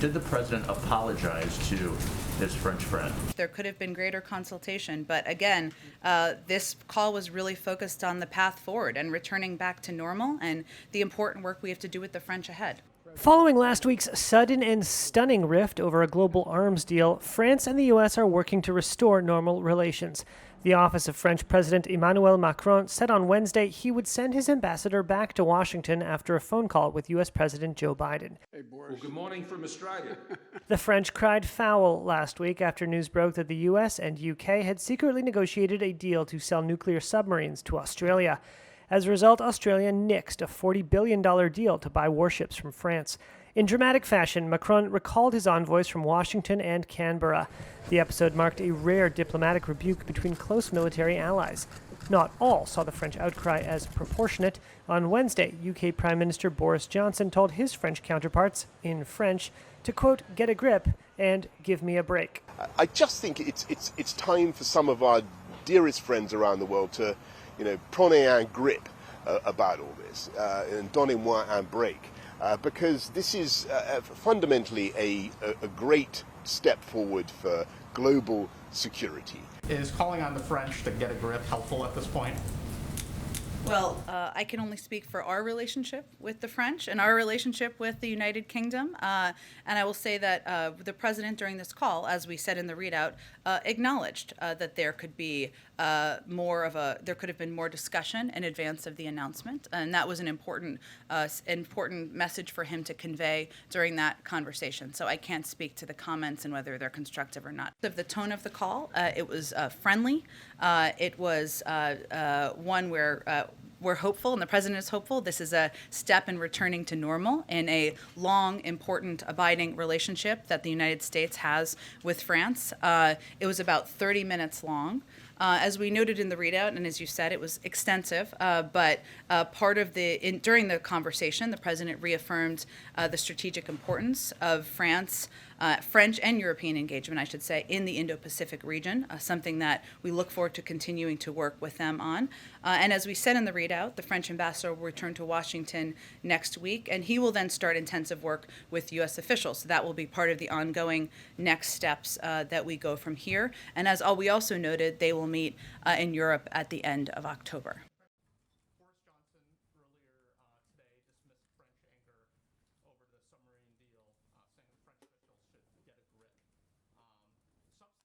Did the president apologize to his French friend? There could have been greater consultation, but again, this call was really focused on the path forward and returning back to normal and the important work we have to do with the French ahead. Following last week's sudden and stunning rift over a global arms deal, France and the U.S. are working to restore normal relations. The office of French President Emmanuel Macron said on Wednesday he would send his ambassador back to Washington after a phone call with U.S. President Joe Biden. Hey, Boris. Well, good morning from Australia. The French cried foul last week after news broke that the U.S. and U.K. had secretly negotiated a deal to sell nuclear submarines to Australia. As a result, Australia nixed a $40 billion deal to buy warships from France. In dramatic fashion, Macron recalled his envoys from Washington and Canberra. The episode marked a rare diplomatic rebuke between close military allies. Not all saw the French outcry as proportionate. On Wednesday, UK Prime Minister Boris Johnson told his French counterparts, in French, to, quote, get a grip and give me a break. I just think it's time for some of our dearest friends around the world to, prenez un grip about all this, and donnez-moi un break. Because this is fundamentally a great step forward for global security. Is calling on the French to get a grip helpful at this point? Well, I can only speak for our relationship with the French and our relationship with the United Kingdom. And I will say that the president during this call, as we said in the readout, acknowledged that there could be there could have been more discussion in advance of the announcement. And that was an important message for him to convey during that conversation. So I can't speak to the comments and whether they're constructive or not. Of the tone of the call, it was friendly. It was one where we're hopeful, and the president is hopeful. This is a step in returning to normal in a long, important, abiding relationship that the United States has with France. It was about 30 minutes long. As we noted in the readout, and as you said, it was extensive, but during the conversation, the president reaffirmed the strategic importance of French and European engagement, I should say, in the Indo-Pacific region, something that we look forward to continuing to work with them on. And as we said in the readout, the French ambassador will return to Washington next week, and he will then start intensive work with U.S. officials. So that will be part of the ongoing next steps that we go from here. And as we also noted, they will meet in Europe at the end of October.